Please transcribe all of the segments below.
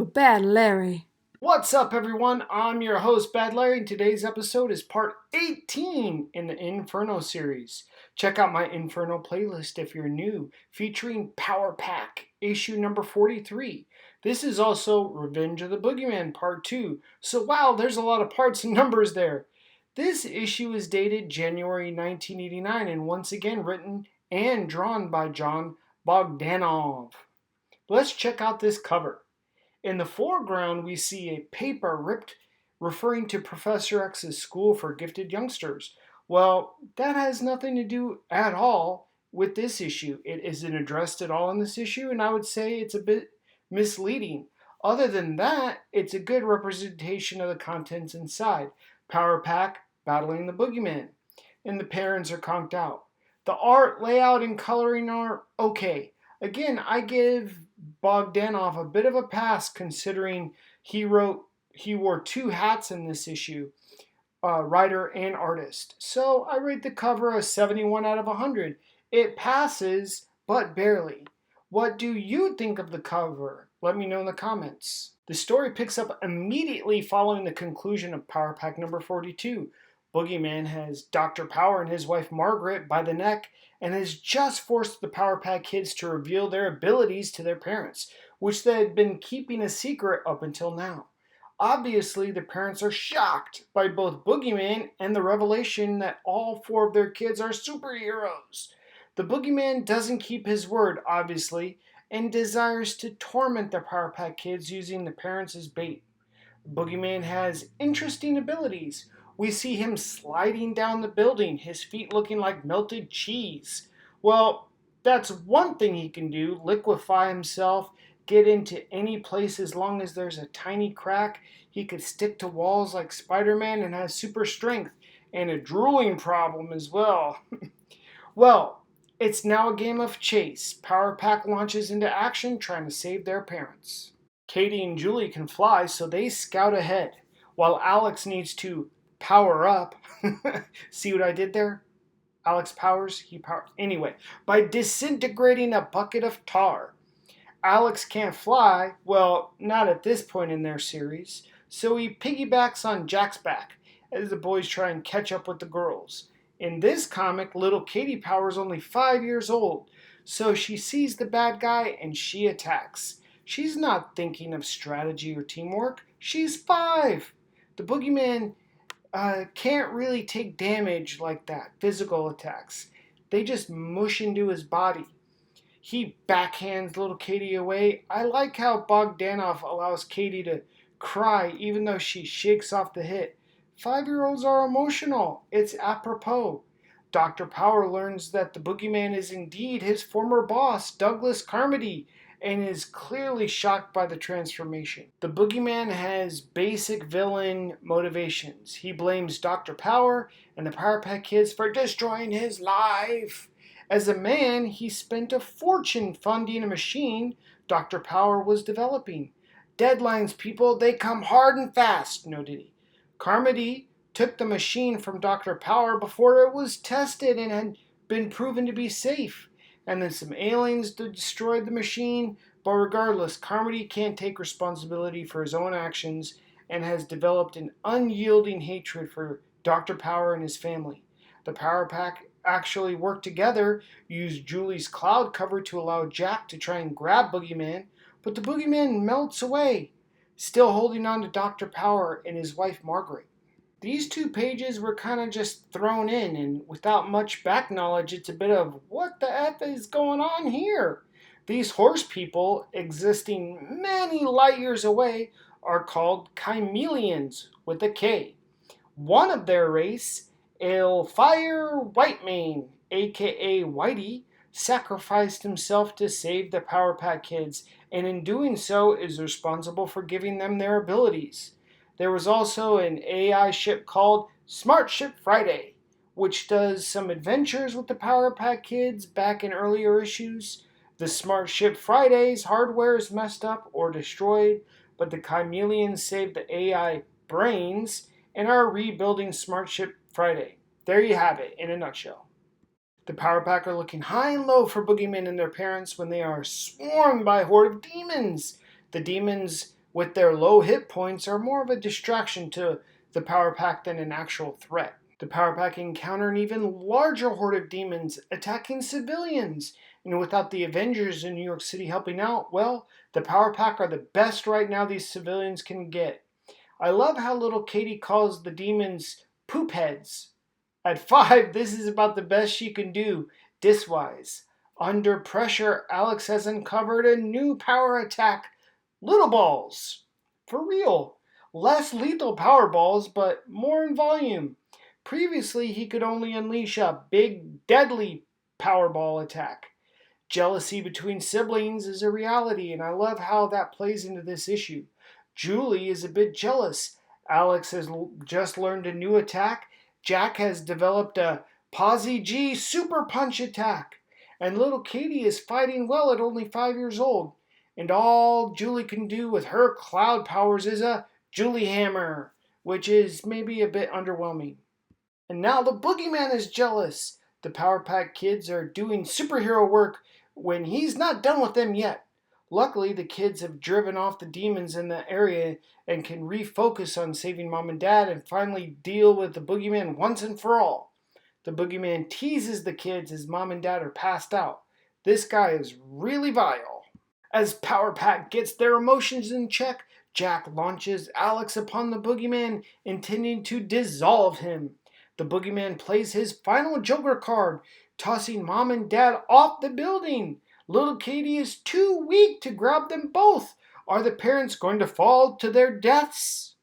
Bad Larry. What's up, everyone? I'm your host, Bad Larry, and today's episode is part 18 in the Inferno series. Check out my Inferno playlist if you're new, featuring Power Pack, issue number 43. This is also Revenge of the Boogyman, part 2. So, wow, there's a lot of parts and numbers there. This issue is dated January 1989 and once again written and drawn by John Bogdanov. Let's check out this cover. In the foreground, we see a paper ripped referring to Professor X's school for gifted youngsters. Well, that has nothing to do at all with this issue. It isn't addressed at all in this issue, and I would say it's a bit misleading. Other than that, it's a good representation of the contents inside. Power Pack battling the Boogeyman, and the parents are conked out. The art, layout, and coloring are okay. Again, I give Bogdanov a bit of a pass considering he wore two hats in this issue, writer and artist. So I rate the cover a 71 out of 100. It passes, but barely. What do you think of the cover? Let me know in the comments. The story picks up immediately following the conclusion of Power Pack number 42. Boogeyman has Dr. Power and his wife Margaret by the neck and has just forced the Power Pack kids to reveal their abilities to their parents, which they had been keeping a secret up until now. Obviously, the parents are shocked by both Boogeyman and the revelation that all four of their kids are superheroes. The Boogeyman doesn't keep his word, obviously, and desires to torment the Power Pack kids using the parents as bait. The Boogeyman has interesting abilities. We see him sliding down the building, his feet looking like melted cheese. Well, that's one thing he can do, liquefy himself, get into any place as long as there's a tiny crack. He could stick to walls like Spider-Man and has super strength, and a drooling problem as well. Well, it's now a game of chase. Power Pack launches into action trying to save their parents. Katie and Julie can fly, so they scout ahead, while Alex needs to power up. See what I did there? Alex powers, anyway, by disintegrating a bucket of tar. Alex can't fly, well, not at this point in their series, so he piggybacks on Jack's back as the boys try and catch up with the girls. In this comic, little Katie Power's only 5 years old, so she sees the bad guy and she attacks. She's not thinking of strategy or teamwork. She's 5. The Boogeyman can't really take damage like that, physical attacks. They just mush into his body. He backhands little Katie away. I like how Bogdanov allows Katie to cry even though she shakes off the hit. 5-year-olds are emotional. It's apropos. Dr. Power learns that the Boogeyman is indeed his former boss, Douglas Carmody, and is clearly shocked by the transformation. The Boogeyman has basic villain motivations. He blames Dr. Power and the Power Pack kids for destroying his life. As a man, he spent a fortune funding a machine Dr. Power was developing. Deadlines, people, they come hard and fast, noted he. Carmody took the machine from Dr. Power before it was tested and had been proven to be safe. And then some aliens destroyed the machine, but regardless, Carmody can't take responsibility for his own actions and has developed an unyielding hatred for Dr. Power and his family. The Power Pack actually worked together, used Julie's cloud cover to allow Jack to try and grab Boogeyman, but the Boogeyman melts away, still holding on to Dr. Power and his wife Margaret. These 2 pages were kind of just thrown in, and without much back knowledge, it's a bit of what the F is going on here? These horse people, existing many light years away, are called chameleons with a K. One of their race, Elfire Whitemane, aka Whitey, sacrificed himself to save the Power Pack kids, and in doing so is responsible for giving them their abilities. There was also an AI ship called Smart Ship Friday, which does some adventures with the Power Pack kids back in earlier issues. The Smart Ship Friday's hardware is messed up or destroyed, but the chameleons saved the AI brains and are rebuilding Smart Ship Friday. There you have it in a nutshell. The Power Pack are looking high and low for Boogeyman and their parents when they are swarmed by a horde of demons. The demons with their low hit points, are more of a distraction to the Power Pack than an actual threat. The Power Pack encounter an even larger horde of demons attacking civilians, and without the Avengers in New York City helping out, well, the Power Pack are the best right now these civilians can get. I love how little Katie calls the demons poop heads. At 5, this is about the best she can do, disc-wise. Under pressure, Alex has uncovered a new power attack, Little Balls. For real. Less lethal power balls, but more in volume. Previously, he could only unleash a big, deadly Powerball attack. Jealousy between siblings is a reality, and I love how that plays into this issue. Julie is a bit jealous. Alex has just learned a new attack. Jack has developed a Posy G super punch attack. And little Katie is fighting well at only 5 years old. And all Julie can do with her cloud powers is a Julie Hammer, which is maybe a bit underwhelming. And now the Boogeyman is jealous. The Power Pack kids are doing superhero work when he's not done with them yet. Luckily, the kids have driven off the demons in the area and can refocus on saving Mom and Dad and finally deal with the Boogeyman once and for all. The Boogeyman teases the kids as Mom and Dad are passed out. This guy is really vile. As Power Pack gets their emotions in check, Jack launches Alex upon the Boogeyman, intending to dissolve him. The Boogeyman plays his final Joker card, tossing Mom and Dad off the building. Little Katie is too weak to grab them both. Are the parents going to fall to their deaths?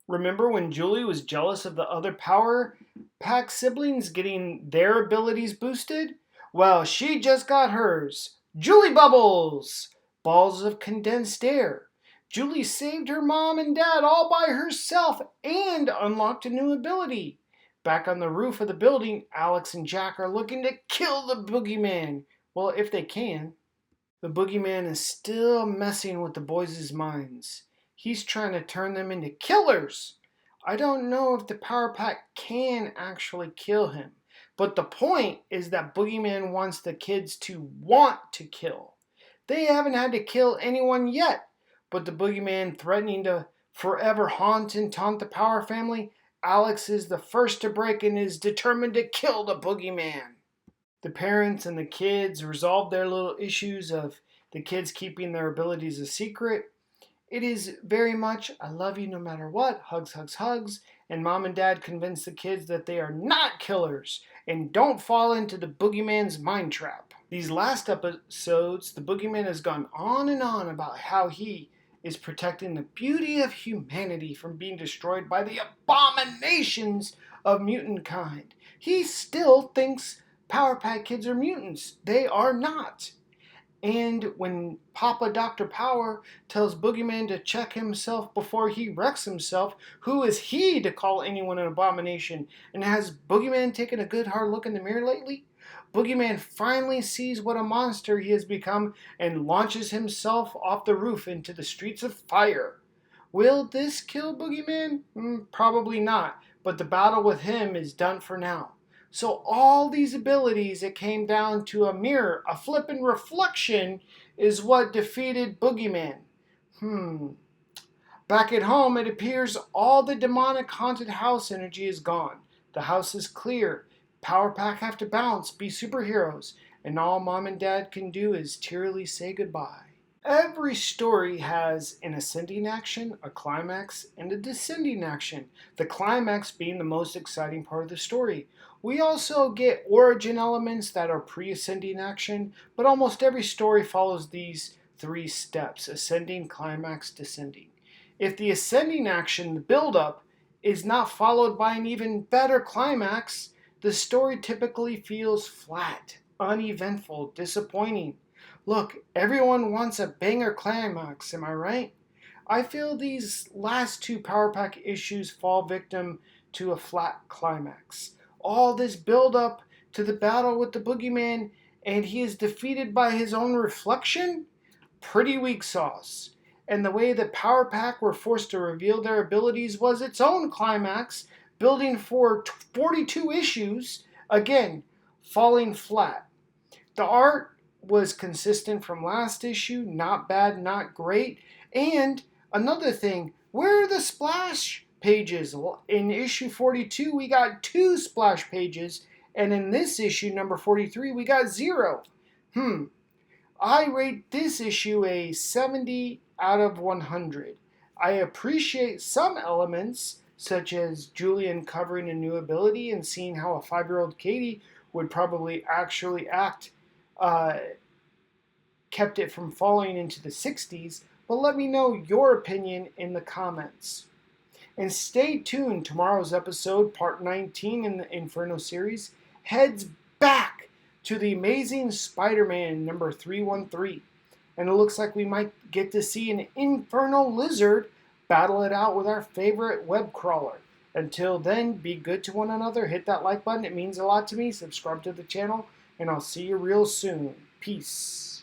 Remember when Julie was jealous of the other Power Pack siblings getting their abilities boosted? Well, she just got hers. Julie Bubbles! Balls of condensed air. Julie saved her mom and dad all by herself and unlocked a new ability. Back on the roof of the building, Alex and Jack are looking to kill the Boogeyman. Well, if they can. The Boogeyman is still messing with the boys' minds. He's trying to turn them into killers. I don't know if the Power Pack can actually kill him, but the point is that Boogeyman wants the kids to want to kill. They haven't had to kill anyone yet, but the Boogeyman threatening to forever haunt and taunt the Power family, Alex is the first to break and is determined to kill the Boogeyman. The parents and the kids resolve their little issues of the kids keeping their abilities a secret. It is very much, I love you no matter what, hugs, hugs, hugs, and Mom and Dad convince the kids that they are not killers and don't fall into the Boogeyman's mind trap. These last episodes, the Boogeyman has gone on and on about how he is protecting the beauty of humanity from being destroyed by the abominations of mutant kind. He still thinks Power Pack kids are mutants. They are not. And when Papa Dr. Power tells Boogeyman to check himself before he wrecks himself, who is he to call anyone an abomination? And has Boogeyman taken a good hard look in the mirror lately? Boogeyman finally sees what a monster he has become and launches himself off the roof into the streets of fire. Will this kill Boogeyman? Probably not, but the battle with him is done for now. So all these abilities, it came down to a mirror, a flippin' reflection, is what defeated Boogeyman. Back at home, it appears all the demonic haunted house energy is gone. The house is clear. Power Pack have to bounce, be superheroes, and all Mom and Dad can do is tearily say goodbye. Every story has an ascending action, a climax, and a descending action, the climax being the most exciting part of the story. We also get origin elements that are pre-ascending action, but almost every story follows these 3 steps: ascending, climax, descending. If the ascending action, the build-up, is not followed by an even better climax, the story typically feels flat, uneventful, disappointing. Look, everyone wants a banger climax, am I right? I feel these last 2 Power Pack issues fall victim to a flat climax. All this build-up to the battle with the Boogeyman, and he is defeated by his own reflection? Pretty weak sauce. And the way the Power Pack were forced to reveal their abilities was its own climax, building for 42 issues, again, falling flat. The art was consistent from last issue, not bad, not great, and Another thing, where are the splash pages? Well, in issue 42, we got 2 splash pages, and in this issue, number 43, we got 0. I rate this issue a 70 out of 100. I appreciate some elements, such as Julian covering a new ability and seeing how a 5-year-old Katie would probably actually act, uh, kept it from falling into the 60s, but let me know your opinion in the comments. And stay tuned, tomorrow's episode, part 19 in the Inferno series, heads back to the Amazing Spider-Man number 313. And it looks like we might get to see an Inferno lizard battle it out with our favorite web crawler. Until then, be good to one another, hit that like button, it means a lot to me, subscribe to the channel, and I'll see you real soon. Peace.